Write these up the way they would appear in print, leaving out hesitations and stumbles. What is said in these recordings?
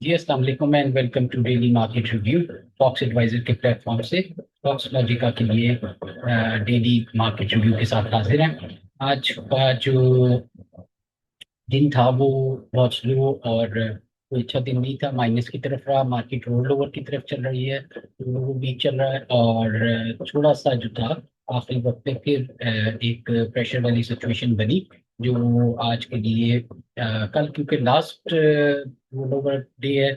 जी अस्सलाम वालेकुम and welcome to daily market review. Fox advisor के प्लेटफॉर्म से फॉक्स लॉजिका के लिए डेली मार्केट रिव्यू के साथ हाजिर हैं। आज का जो दिन था वो बहुत स्लो और कोई अच्छा दिन नहीं था। माइनस की तरफ रहा, मार्केट रोल ओवर की तरफ चल रही है, वो वीक चल रहा है। और थोड़ा सा जो था आखिरी वक्त पे फिर एक प्रेशर वाली सिचुएशन बनी जो आज के लिए कल क्योंकि लास्ट रोल ओवर डे है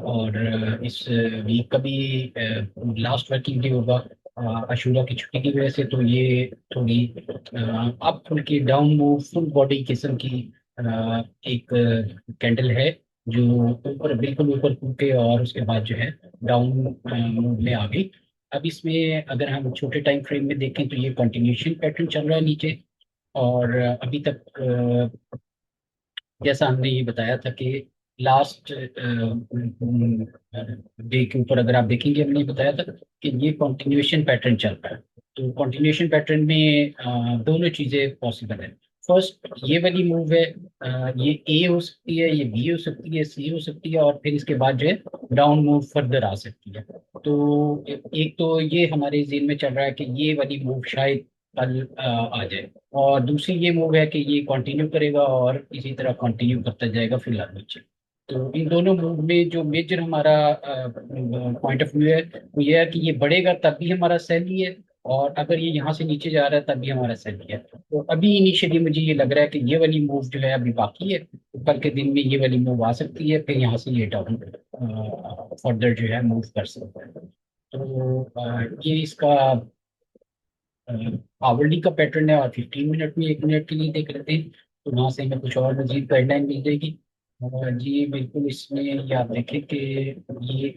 और इस वीक का भी लास्ट वर्किंग डे होगा अशूरा की छुट्टी की वजह से। तो ये थोड़ी अप खुल के डाउन मूव फुल बॉडी किस्म की एक कैंडल है जो ऊपर बिल्कुल ऊपर कूदे और उसके बाद जो है डाउन मूव में आ गई। अब इसमें अगर हम छोटे टाइम फ्रेम में देखें तो ये कंटिन्यूशन पैटर्न चल रहा है नीचे। और अभी तक जैसा हमने ये बताया था कि लास्ट डे के ऊपर अगर आप देखेंगे हमने बताया था कि ये कंटिन्यूएशन पैटर्न चल रहा है। तो कंटिन्यूएशन पैटर्न में दोनों चीजें पॉसिबल है। फर्स्ट ये वाली मूव है, ये ए हो सकती है, ये बी हो सकती है, सी हो सकती है और फिर इसके बाद जो है डाउन मूव फर्दर आ सकती है। तो एक तो ये हमारे जेहन में चल रहा है कि ये वाली मूव शायद कल आ जाए। और दूसरी ये मूव है कि ये कंटिन्यू करेगा और इसी तरह कंटिन्यू करता जाएगा फिलहाल नीचे। तो इन दोनों मूव में जो मेजर हमारा पॉइंट ऑफ व्यू है वो ये है कि ये बढ़ेगा तब भी हमारा सेल ही है, और अगर ये यहाँ से नीचे जा रहा है तब भी हमारा सेल ही है। तो अभी इनिशियली मुझे ये लग रहा है कि ये वाली मूव जो है अभी बाकी है, तो कल के दिन में ये वाली मूव आ सकती है, फिर यहाँ से ये डाउन फर्दर जो है मूव कर सकता है। तो ये इसका आवरली का पैटर्न है और 15 मिनट में 1 मिनट के लिए देख लेते हैं तो वहां से हमें कुछ और मजीद गाइडलाइन मिल जाएगी। जी बिल्कुल, इसमें ये आप देखें कि ये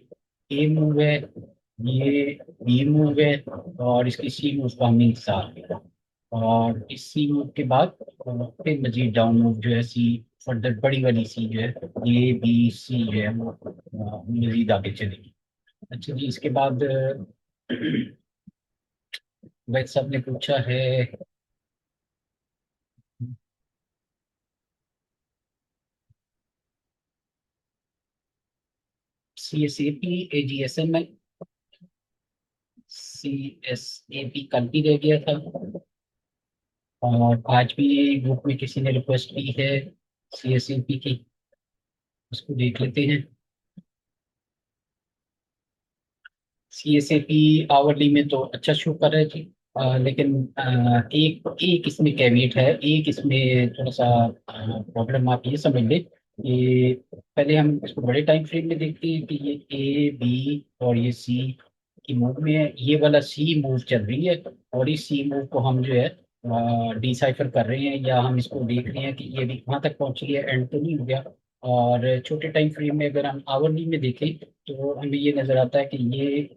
ए मूव है, ये बी मूव है और इसकी सी मूव का हमें इंतजार है। और इस सी मूव के बाद फिर मजीद डाउन मूव जो है सी फर्दर बड़ी वाली सी जो है ए बी सी जो है वो मजीद आगे चलेगी। अच्छा जी, इसके बाद वैद साहब ने पूछा है C S A P A G S M L. C S A P कल भी रह गया था और आज भी ग्रुप में किसी ने रिक्वेस्ट की है सी एस ए पी की, उसको देख लेते हैं। C S A P hourly में तो अच्छा शो कर रहा है जी। लेकिन एक एक इसमें कैविएट है, एक इसमें थोड़ा सा प्रॉब्लम आप ये समझ लें कि पहले हम इसको बड़े टाइम फ्रेम में देखते हैं कि ये ए बी और ये सी की मूव में है। ये वाला सी मूव चल रही है और इस सी मूव को हम जो है डिसाइफर कर रहे हैं या हम इसको देख रहे हैं कि ये भी कहाँ तक पहुंची है, एंड तो नहीं हो गया। और छोटे टाइम फ्रेम में अगर हम आवरली में देखें तो हमें ये नजर आता है कि ये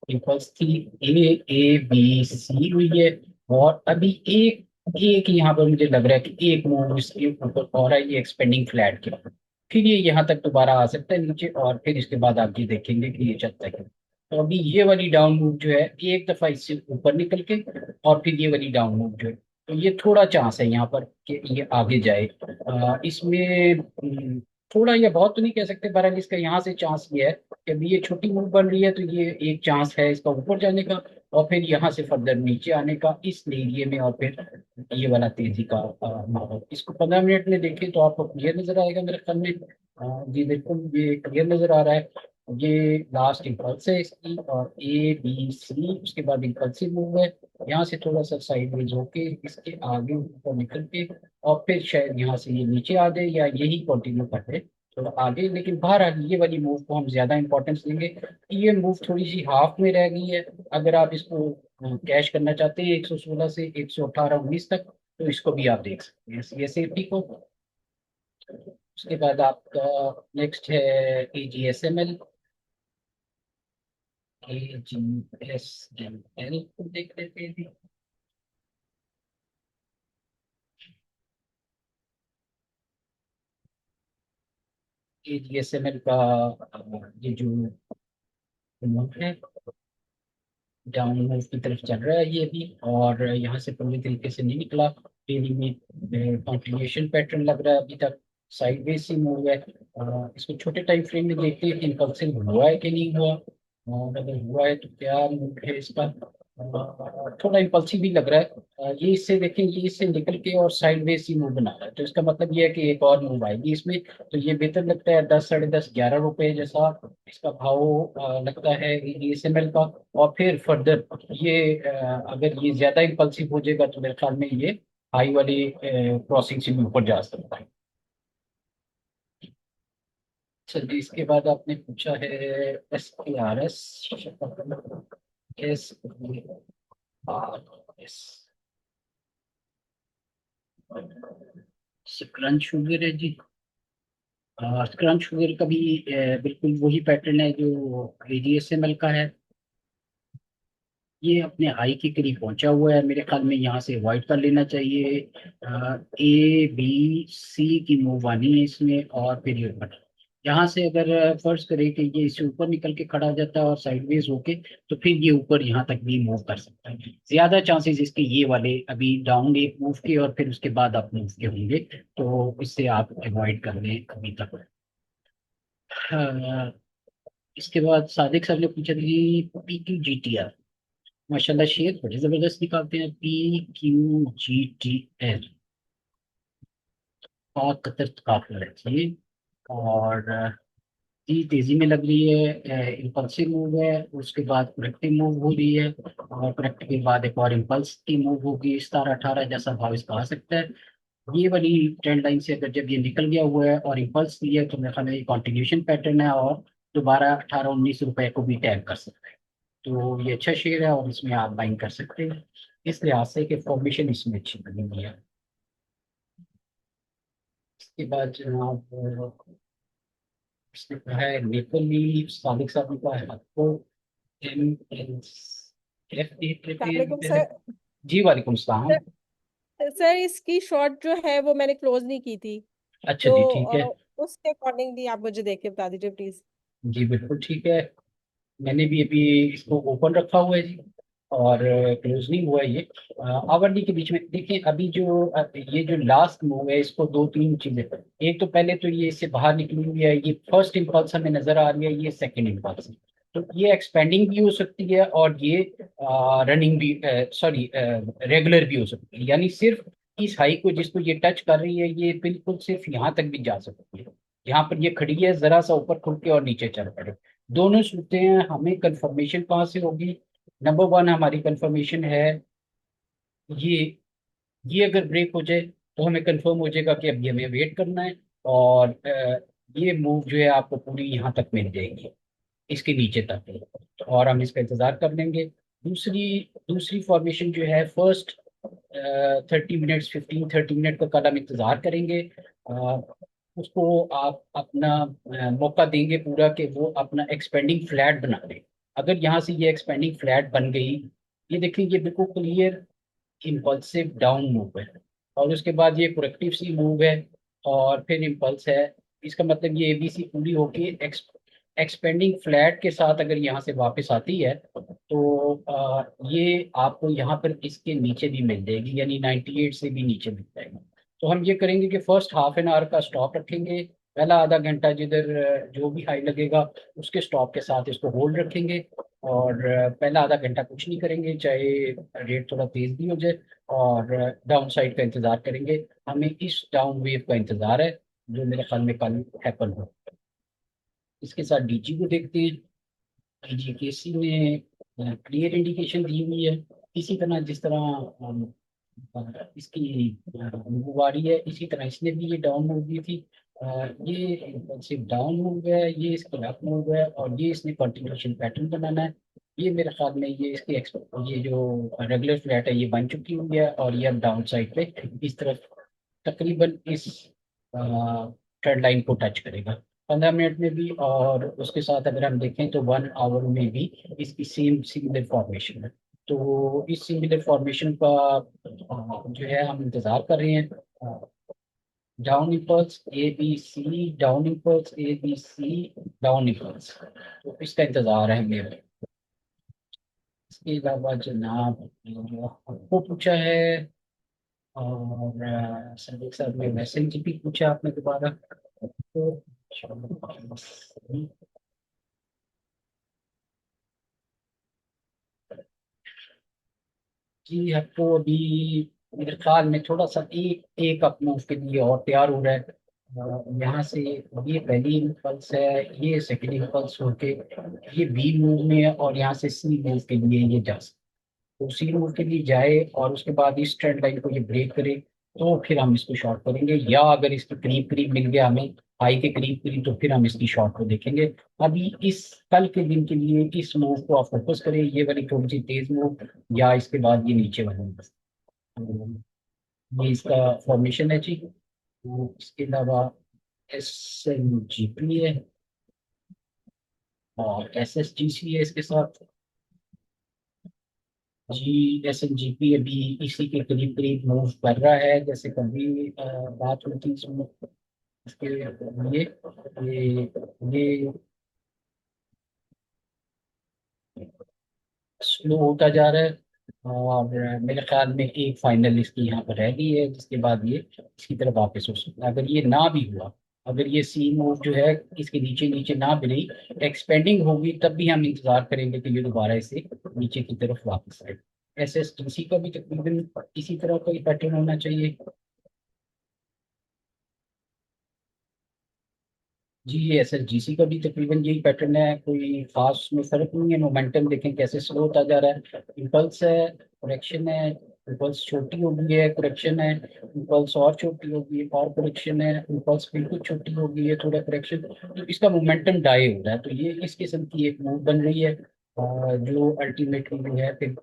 इक्वल्स थी ए ए बी सी हुई है। और अभी एक एक यहाँ पर मुझे लग रहा है कि एक मूव इसके ऊपर और है, ये एक्सपेंडिंग फ्लैट के ऊपर। फिर ये यहाँ तक दोबारा आ सकता है नीचे और फिर इसके बाद आप ये देखेंगे कि ये चलता है। तो अभी ये वाली डाउन मूव जो है एक दफा इससे ऊपर निकल के और फिर ये वाली डाउन मूव जो है, तो ये थोड़ा चांस है यहाँ पर कि ये आगे जाए। इसमें थोड़ा या बहुत तो नहीं कह सकते, बहरहाल इसका यहाँ से चांस ये है कि अभी ये छोटी मूव बन रही है तो ये एक चांस है इसका ऊपर जाने का और फिर यहाँ से फर्दर नीचे आने का इस एरिए में और फिर ये वाला तेजी का माहौल। इसको 15 मिनट में देखें तो आपको क्लियर नजर आएगा मेरे ख्याल में। जी बिल्कुल ये क्लियर नजर आ रहा है। ये लास्ट इम्पल्स है इसकी और ए बी सी उसके बाद इम्पल्सिव मूव है। यहाँ से थोड़ा सा साइडवेज होके इसके आगे ऊपर निकल के और फिर शायद यहाँ से ये नीचे आ जाए या यही कंटिन्यू कर दे थोड़ा आगे। लेकिन बहरहाल ये वाली मूव को हम ज्यादा इंपॉर्टेंस देंगे। ये मूव थोड़ी सी हाफ में रह गई है। अगर आप इसको कैश करना चाहते हैं 116 से 118-19 तक तो इसको भी आप देख सकते हैं सी एस ए पी को। उसके बाद आपका नेक्स्ट है ए जी एस एम एल। ए जी एस एम एल को देख लेते हैं। ए जी एस एम एल का ये जो मूव है डाउन मूव की तरफ चल रहा है ये भी, और यहाँ से पूरी तरीके से नहीं निकला। डेली में कंटिन्यूएशन पैटर्न लग रहा है अभी तक। साइडवेज से मूव है। इसको छोटे टाइम फ्रेम में देखते हैं कि इम्पल्सिव हुआ है कि नहीं हुआ, और अगर हुआ है तो क्या मूव है इसका। थोड़ा इम्पल्सिव भी लग रहा है। ये इससे देखें, ये इससे निकल के और साइडवेज ही मूव बना रहा है, तो इसका मतलब ये है कि एक और मूव आएगी इसमें। तो ये बेहतर लगता है 10, साढ़े 10, 11 रुपए जैसा इसका भाव लगता है ASML का। और फिर फर्दर ये अगर ये ज्यादा इम्पल्सिव हो जाएगा तो मेरे ख्याल में ये हाई वाली क्रॉसिंग से भी ऊपर जा सकता है। चलिए, इसके बाद आपने पूछा है SPRS, SPRS, क्रंच शुगर है जी। क्रंच शुगर का भी बिल्कुल वही पैटर्न है जो ADSML का है। ये अपने हाई के करीब पहुंचा हुआ है, मेरे ख्याल में यहाँ से अवॉइड कर लेना चाहिए। A B C की मूव आनी है इसमें, और फिर ये ऊपर। यहाँ से अगर फर्ज करें कि ये इससे ऊपर निकल के खड़ा हो जाता है और साइडवेज होके, तो फिर ये ऊपर यहाँ तक भी मूव कर सकता है। ज्यादा चांसेस इसके ये वाले अभी डाउन एक मूव के और फिर उसके बाद अप मूव के होंगे, तो इससे आप अवॉइड कर लें अभी तक। अ, इसके बाद सादिक सर ने पूछा कि PQGTR, माशाल्लाह शेर बड़े जबरदस्त निकालते हैं। PQGTL बहुत कतर काफी रहती है, और ये तेजी में लग रही है। इम्पल्सिव मूव है, उसके बाद करेक्टिव मूव हो रही है, और करेक्ट के बाद एक और इम्पल्स की मूव होगी। 17, 18 जैसा भाव इसका आ सकता है। ये वाली ट्रेंड लाइन से अगर जब ये निकल गया हुआ है और इम्पल्स दिया है, तो मेरे ख्याल में कॉन्टिन्यूशन पैटर्न है, और दोबारा 18, 19 रुपए को भी टैग कर सकते हैं। तो ये अच्छा शेयर है और इसमें आप बाइंग कर सकते हैं, इस लिहाज से कि फॉर्मेशन इसमें अच्छी बनी हुई है। इसके बाद जनाब इसने कहा है मेपल लीफ, सादिक साहब ने कहा है आपको MNF वालेकुम प्रिपेयर। सर। जी वालेकुम सलाम। सर इसकी शॉर्ट जो है वो मैंने क्लोज नहीं की थी, अच्छा तो जी, ठीक है। उसके अकॉर्डिंगली आप मुझे देख के बता दीजिए प्लीज। जी बिल्कुल ठीक है। मैंने भी अभी इसको ओपन रखा हुआ है जी, और क्लोज नहीं हुआ है ये। आवरली के बीच में देखिए, अभी जो ये जो लास्ट मूव है, इसको दो तीन चीजें। एक तो पहले तो ये इससे बाहर निकली हुई है, ये फर्स्ट इम्पल्स हमें नजर आ रही है, ये सेकंड इम्पल्स। तो ये एक्सपेंडिंग भी हो सकती है और ये रनिंग भी, सॉरी, रेगुलर भी हो सकती है। यानी सिर्फ इस हाई को जिसको ये टच कर रही है, ये बिल्कुल सिर्फ यहाँ तक भी जा सकती है। यहाँ पर ये खड़ी है, जरा सा ऊपर खुल के और नीचे चल पड़े। दोनों सूरतें हैं, हमें कंफर्मेशन कहाँ से होगी। नंबर वन हमारी कंफर्मेशन है, ये ये अगर ब्रेक हो जाए तो हमें कंफर्म हो जाएगा कि अभी हमें वेट करना है, और ये मूव जो है आपको पूरी यहाँ तक मिल जाएगी, इसके नीचे तक। तो और हम इसका इंतजार कर लेंगे। दूसरी दूसरी फॉर्मेशन जो है, फर्स्ट 30 मिनट्स, 15, 30 मिनट का कल हम इंतजार करेंगे। अ, उसको आप अपना मौका देंगे पूरा कि वो अपना एक्सपेंडिंग फ्लैट बना ले। अगर यहाँ से ये एक्सपेंडिंग फ्लैट बन गई, ये देखिए ये बिल्कुल क्लियर इम्पल्सिव डाउन मूव है, और उसके बाद ये करेक्टिव सी मूव है, और फिर इम्पल्स है। इसका मतलब ये ABC पूरी होके एक्सपेंडिंग फ्लैट के साथ अगर यहाँ से वापस आती है, तो ये आपको यहाँ पर इसके नीचे भी मिल जाएगी, यानी 98 से भी नीचे मिल जाएगा। तो हम ये करेंगे कि फर्स्ट हाफ एन आवर का स्टॉप रखेंगे। पहला आधा घंटा जिधर जो भी हाई लगेगा उसके स्टॉप के साथ इसको होल्ड रखेंगे, और पहला आधा घंटा कुछ नहीं करेंगे, चाहे रेट थोड़ा तेज भी हो जाए, और डाउन साइड का इंतजार करेंगे। हमें इस डाउन वेव का इंतजार है जो मेरे ख्याल में कल हैपन हो। इसके साथ DG को देखते हैं। DGKC ने क्लियर इंडिकेशन दी हुई है, इसी तरह जिस तरह इसकी मूव आ रही है, इसी तरह इसने भी ये डाउन मूव दी थी। ये सिर्फ डाउन मूव है, ये इसकी अप मूव है, और ये इसने कंटिन्यूशन पैटर्न बनाना है। ये मेरे ख्याल में ये इसकी ये जो रेगुलर फ्लैट है ये बन चुकी हुई है, और ये अब डाउन साइड पे इस तरफ तकरीबन इस ट्रेंड लाइन को टच करेगा 15 मिनट में भी, और उसके साथ अगर हम देखें तो 1 आवर में भी इसकी सेम सिमिलर फॉर्मेशन है। तो इस सिमिलर फॉर्मेशन का जो है हम इंतजार कर रहे हैं। Down impulse ABC, down impulse ABC, down impulse, तो इसका इंतजार है हमें। इसके अलावा जनाब आपको पूछा है और संदीप सर ने मैसेज भी पूछा आपने दोबारा, तो जी आपको अभी मेरे ख्याल में थोड़ा सा एक एक अपना उसके लिए और तैयार हो रहा है। यहाँ से ये पहली इम्पल्स है, ये सेकेंड इम्पल्स होके ये बी मूव में है, और यहाँ से सी मूव के लिए ये जा सकता है। तो सी मूव के लिए जाए और उसके बाद इस ट्रेंड लाइन को ये ब्रेक करे, तो फिर हम इसको शॉर्ट करेंगे, या अगर इसके करीब करीब मिल गया हमें, हाई के करीब करीब, तो फिर हम इसकी शॉर्ट को देखेंगे। अभी इस कल के दिन के लिए इस मूव को आप फोकस करें, ये वाली थोड़ी सी तेज मूव, या इसके बाद ये नीचे वाला move। तो ये इसका फॉर्मेशन है जी। तो इसके अलावा एस एन जी पी है और एस एस जी सी है इसके साथ। जी एस एन जी पी अभी इसी के करीब करीब मूव कर रहा है, जैसे कभी बात हुई थी इसमें इसके लिए। ये स्लो होता जा रहा है, और मेरे ख्याल में एक फाइनल इसकी यहाँ पर रह गई है, जिसके बाद ये इसकी तरफ वापस हो सकता है। अगर ये ना भी हुआ, अगर ये सी मूव जो है इसके नीचे नीचे ना भी रही, एक्सपेंडिंग होगी, तब भी हम इंतजार करेंगे कि ये दोबारा इसे नीचे की तरफ वापस आए। एस एस टी सी का भी तकरीबन इसी तरह का पैटर्न होना चाहिए। जी ये एस एस जी सी का भी तकरीबन यही पैटर्न है, कोई खास उसमें फर्क नहीं है। मोमेंटम देखें कैसे स्लो होता जा रहा है। इम्पल्स है, करेक्शन है, इम्पल्स छोटी हो गई है, करेक्शन है, इम्पल्स और छोटी हो गई है और करेक्शन है, इम्पल्स बिल्कुल छोटी हो गई है, थोड़ा करेक्शन। तो इसका मोमेंटम डाई हो रहा है, तो ये इस किस्म की एक मूव बन रही है, जो अल्टीमेटली जो है फिर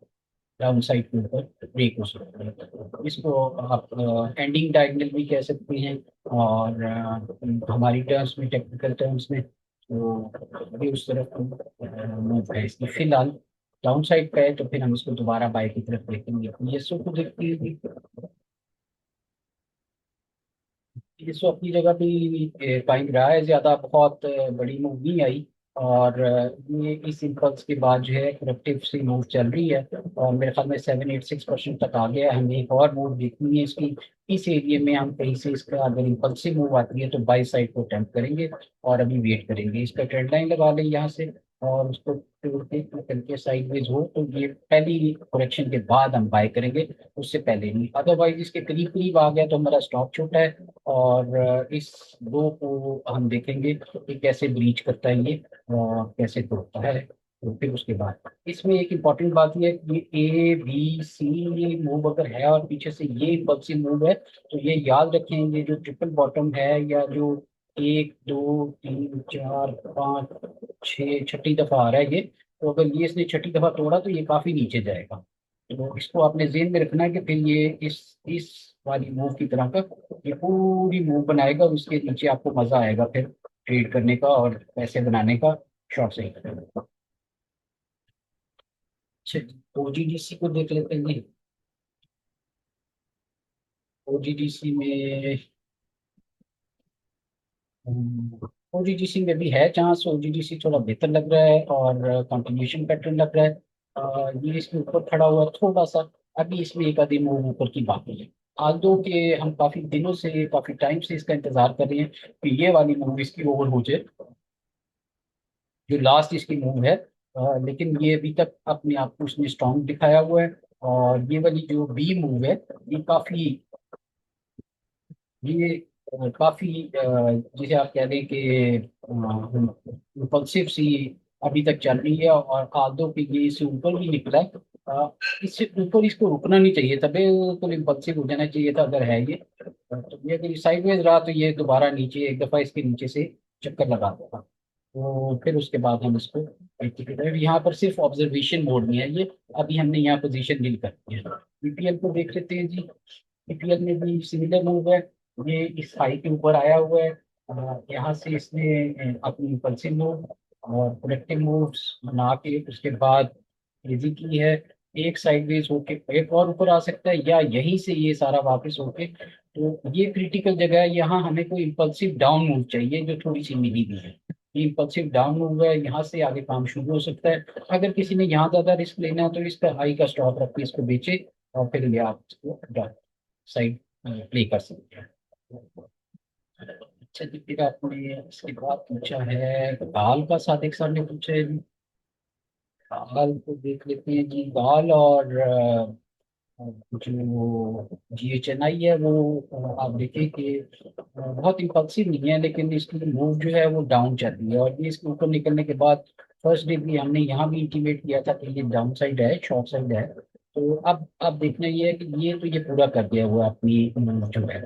डाउन साइड के ऊपर ब्रेक हो सकता है। इसको आप एंडिंग डायगोनल भी कह सकते हैं, और हमारी टर्म्स में, टेक्निकल टर्म्स में, तो ये उस तरफ मूव है इसकी। फिलहाल डाउन साइड पे है, तो फिर हम इसको दोबारा बाय की तरफ देखेंगे। ये सो को देखते हैं, ये सो अपनी जगह भी टाइम रहा है ज्यादा, बहुत बड़ी मूव नहीं आई। और ये इस इम्पल्स के बाद जो है करेक्टिव सी मूव चल रही है, और मेरे ख्याल में 786% तक आ गया है। हमें एक और मूव देखनी है इसकी। इस एरिया में हम कहीं से इसका अगर इम्पल्सिव मूव आती है तो बाई साइड को अटेम्प्ट करेंगे, और अभी वेट करेंगे। इसका ट्रेंड लाइन लगा लें यहाँ से, और उसको तोड़ के निकल के साइडवेज हो, तो ये पहली करेक्शन के बाद हम बाय करेंगे, उससे पहले नहीं। अदरवाइज इसके करीब करीब आ गया तो हमारा स्टॉप छोटा है, और इस दो को हम देखेंगे कि कैसे ब्रीच करता है ये, और कैसे तोड़ता है। तो फिर उसके बाद इसमें एक इम्पॉर्टेंट बात यह है कि ये ए बी सी ये मूव अगर है और पीछे से ये इम्पल्सिव मूव है, तो ये याद रखें, ये जो ट्रिपल बॉटम है, या जो एक दो तीन चार पाँच छः छठी दफा आ रहा है ये, तो अगर ये इसने छठी दफा तोड़ा तो ये काफी नीचे जाएगा। तो इसको आपने जेहन में रखना है कि फिर ये इस वाली मूव की तरह का ये पूरी मूव बनाएगा, और उसके नीचे आपको मजा आएगा फिर ट्रेड करने का और पैसे बनाने का, शॉर्ट सही करने का। अच्छा, ओजीडीसी को देख लेते हैं जी। ओजीडीसी में ओजीडीसी में भी है चांस, ओजीडीसी थोड़ा बेहतर लग रहा है, और कंटिन्यूशन पैटर्न लग रहा है। ये इसके ऊपर खड़ा हुआ है थोड़ा सा, अभी इसमें एक आधी मूव ऊपर की बाकी है। आल्दो के हम काफी दिनों से, काफी टाइम से इसका इंतजार कर रहे हैं कि ये वाली मूव इसकी ओवर हो जाए, जो लास्ट इसकी मूव है। लेकिन ये अभी तक अपने आप को उसने स्ट्रॉन्ग दिखाया हुआ है। और ये वाली जो बी मूव है, ये काफी ये काफी जिसे आप कह दें कि इम्पल्सिव सी अभी तक चल रही है, और आल्दो की ये इससे ऊपर भी निकला है। इससे ऊपर इसको रुकना नहीं चाहिए था, बिल्कुल इम्पल्सिव हो जाना चाहिए था अगर है ये। तो ये अगर साइडवेज रहा, तो ये दोबारा नीचे एक दफा इसके नीचे से चक्कर लगा देगा, तो फिर उसके बाद हम इसको यहाँ पर सिर्फ ऑब्जर्वेशन मोड में है ये। अभी हमने यहाँ पोजीशन डील कर दी है। बीपीएल को देख लेते हैं जी। बीपीएल में भी सिमिलर मूव है, ये इस हाई के ऊपर आया हुआ है। यहाँ से इसने अपनी इम्पल्सिव मूव और प्रोडक्टिव मूव्स बना के उसके बाद तेजी की है। एक साइडवेज होके एक और ऊपर आ सकता है, या यहीं से ये सारा वापस होके, तो ये क्रिटिकल जगह है। यहाँ हमें कोई इम्पल्सिव डाउन मूव चाहिए जो थोड़ी सी मिली भी है। ये इम्पल्सिव डाउन मूव है, यहाँ से आगे काम शुरू हो सकता है। अगर किसी ने यहाँ ज्यादा रिस्क लेना है तो इसका हाई का स्टॉप रख के इसको बेचे, और फिर ये आप इसको डाल। साइड प्ले कर सकते हैं। अच्छा जी, फिर आपने इसके बाद पूछा है दाल का, सादिक सर ने पूछा है जी। दाल को देख लेते हैं जी। दाल और जो GHNI है वो आप देखिए कि बहुत इम्पल्सिव नहीं है, लेकिन इसकी मूव जो है वो डाउन चल रही है। और ये इसके ऊपर निकलने के बाद फर्स्ट डे भी हमने यहाँ भी इंटीमेट किया था कि ये डाउन साइड है, शॉर्ट साइड है। तो अब देखना ये है कि ये पूरा कर दिया हुआ अपनी जो है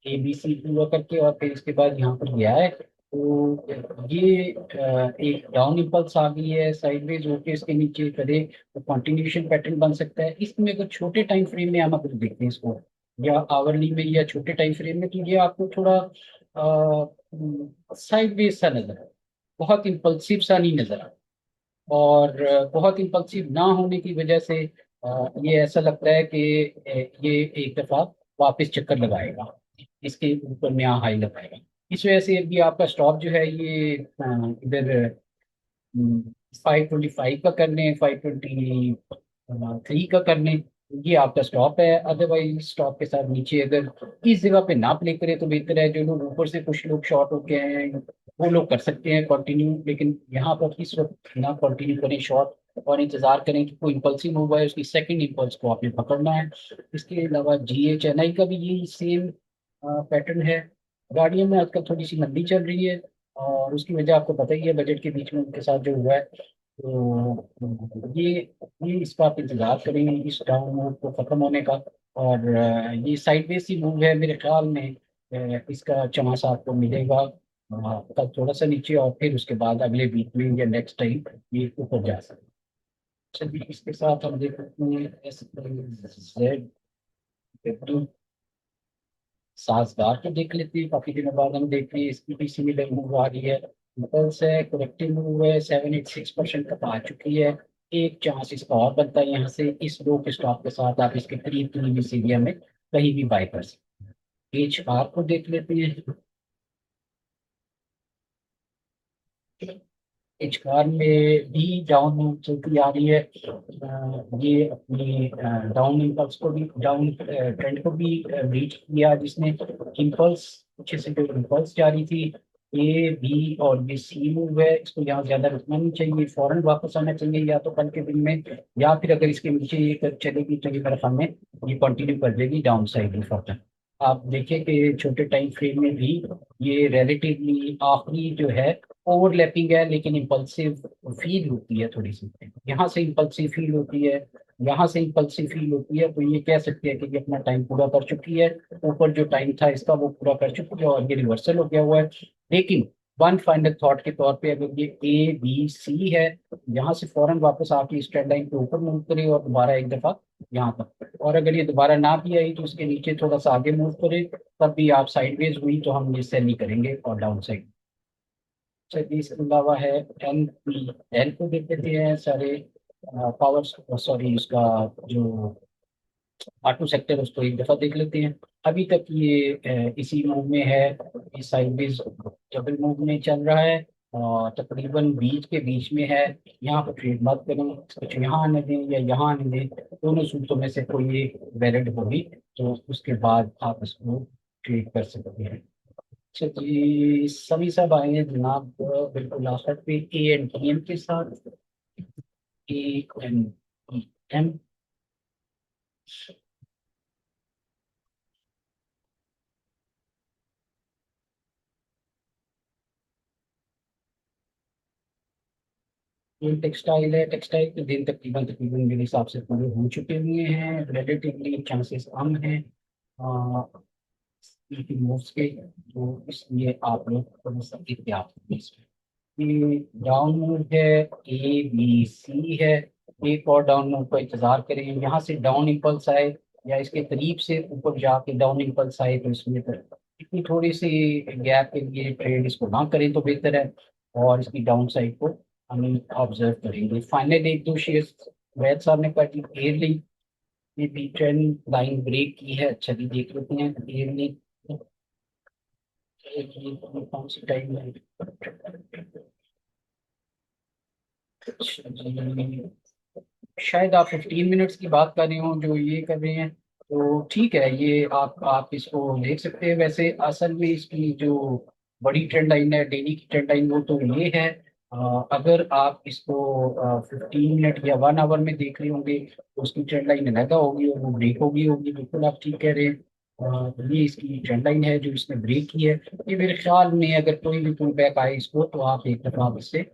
ABC पूरा करके, और फिर इसके बाद यहाँ पर गया है। तो ये एक डाउन इम्पल्स आ गई है, साइडवेज होके इसके नीचे करे तो कंटिन्यूशन पैटर्न बन सकता है। इसमें अगर छोटे टाइम फ्रेम में हम अगर देखते हैं इसको, या आवरली में या छोटे टाइम फ्रेम में, तो ये आपको थोड़ा साइडवेज सा नजर है, बहुत इम्पल्सिव सा नहीं नजर आता। और बहुत इम्पल्सिव ना होने की वजह से ये ऐसा लगता है कि ये एक दफा वापस चक्कर लगाएगा, इसके ऊपर में यहाँ हाई लगाएगा। इस वजह से अभी आपका स्टॉप जो है ये इधर 525 का करने, 523 का करने, ये आपका स्टॉप है। अदरवाइज स्टॉप के साथ नीचे अगर इस जगह पे ना प्ले करे तो बेहतर है। जो लोग ऊपर से कुछ लोग शॉर्ट होके हैं वो लोग कर सकते हैं कंटिन्यू, लेकिन यहाँ पर इस वक्त ना कंटिन्यू करें शॉर्ट, और इंतजार करें कि कोई इम्पल्सिव मूव है, उसकी सेकंड इम्पल्स को आपने पकड़ना है। इसके अलावा GHNI का भी यही सेम पैटर्न है। गाड़ियों में आजकल थोड़ी सी मंदी चल रही है, और उसकी वजह आपको पता ही है, बजट के बीच में उनके साथ जो हुआ है। तो ये इसका आप इंतजार करेंगे इस डाउन मूव को खत्म होने का। और ये साइडवेज सी मूव है मेरे ख्याल में। इसका चांस आपको मिलेगा कल थोड़ा सा नीचे, और फिर उसके बाद अगले वीक में या नेक्स्ट टाइम ये ऊपर जा सकते हैं। चलिए इसके साथ हम देख सकते हैं Z52 साजगार को देख लेते हैं। काफी दिनों बाद हम देख रहे हैं इसकी भी सिमिलर मूव आ रही है। इम्पल्स है, करेक्टिव मूव है, 786% तक आ चुकी है। एक चांस इसका और बनता है यहाँ से, इस लो के स्टॉप के साथ आप इसके करीब करीब इस एरिया में कहीं भी बाय कर सकते हैं। HR को देख लेते हैं। एचकार में भी डाउन मूव चलती आ रही है। ये अपनी डाउन इम्पल्स को भी, डाउन ट्रेंड को भी रीच किया, जिसने इम्पल्स पीछे से जो इम्पल्स जारी थी। A B और ये C मूव है, इसको यहाँ ज्यादा रुकना नहीं चाहिए, फौरन वापस आना चाहिए या तो कल के दिन में, या फिर अगर इसके नीचे ये चलेगी तो ये मेरे ख्याल में ये कंटिन्यू कर देगी डाउन साइड फॉर। आप देखिए कि छोटे टाइम फ्रेम में भी ये रिलेटिवली आखिरी जो है ओवरलैपिंग है, लेकिन इम्पल्सिव फील होती है थोड़ी सी। यहाँ से इम्पल्सिव फील होती है, यहाँ से इम्पल्सिव फील होती है, तो ये कह सकते हैं कि ये अपना टाइम पूरा कर चुकी है। ऊपर जो टाइम था इसका वो पूरा कर चुकी है, और ये रिवर्सल हो गया हुआ है। लेकिन वन फाइनल थॉट के तौर पे अगर ये ABC है, यहाँ से फौरन वापस आके इस ट्रेंड लाइन के ऊपर मूव करे और दोबारा एक दफा यहाँ पर, और अगर ये दोबारा ना भी आई तो उसके नीचे थोड़ा सा आगे मूव करे, तब भी आप साइडवेज हुई तो हम ये सेल नहीं करेंगे और डाउन साइड। अच्छा, इसके अलावा है एल को देख लेते हैं सारे पावर, सॉरी उसका जो ऑटो सेक्टर उसको एक दफा देख लेते हैं। अभी तक ये इसी मूव में है, इस साइडवेज डबल मूव में चल रहा है, और तकरीबन बीच के बीच में है। यहाँ पर ट्रेड मत करें, कुछ यहाँ आने दें या यहाँ आने दें, दोनों सूत्रों में से कोई एक वैलिड होगी तो उसके बाद आप इसको ट्रेड कर सकते हैं। अच्छा जी, सभी सब आए हैं जनाब बिल्कुल आखिर पे A&M के साथ। A&M ये टेक्सटाइल है, टेक्सटाइल के दिन तकरीबन तकरीबन मेरे हिसाब से पूरे हो चुके हुए हैं, रिलेटिवली चांसेस कम हैं मूव्स के, तो इसलिए आप लोग थोड़ा सा एहतियात करें इसमें। ये डाउन मूव है, ABC है। एक और डाउन मूव का इंतजार करें, यहाँ से डाउन इम्पल्स आए या इसके करीब से ऊपर जाके डाउन इम्पल्स आए, तो इसमें फिर इतनी थोड़ी सी गैप के लिए ट्रेड इसको ना करें तो बेहतर है, और इसकी डाउन साइड को हम ऑब्जर्व करेंगे। फाइनल एक दो शेयर्स वैद साहब ने कहा कि एयरलिंक ये भी ट्रेंड लाइन ब्रेक की है। अच्छा भी देख लेते हैं एयरलिंक कौन सी टाइम है। अच्छा जी, शायद आप 15 मिनट्स की बात कर रहे हो जो ये कर रहे हैं, तो ठीक है, ये आप इसको देख सकते हैं। वैसे असल में इसकी जो बड़ी ट्रेंड लाइन है, डेली की ट्रेंड लाइन, वो तो ये है। अगर आप इसको 15 मिनट या 1 आवर में देख रहे होंगे तो उसकी ट्रेंड लाइन अलग होगी और वो ब्रेक होगी होगी, बिल्कुल आप ठीक कह रहे हैं। ये इसकी ट्रेंड लाइन है जो इसने ब्रेक की है। ये मेरे ख्याल में अगर कोई भी पुल बैक आए इसको, तो आप एक दफा आप इससे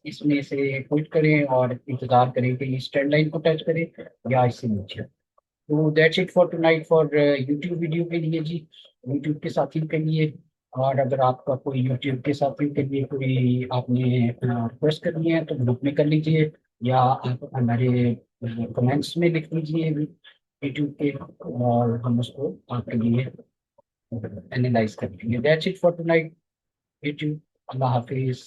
इसमें से क्विट करें और इंतजार करें कि इस ट्रेंड लाइन को टच करें या इससे नीचे। तो that's it for tonight for YouTube video के लिए जी, यूट्यूब के साथियों के लिए। और अगर आपका कोई यूट्यूब के साथियों के लिए कोई आपने रिक्वेस्ट करनी है तो ग्रुप में कर लीजिए, या आप हमारे कमेंट्स में लिख लीजिए यूट्यूब के, और हम उसको आपके लिए एनालाइज कर लेंगे। That's it for tonight YouTube. Allah Hafiz.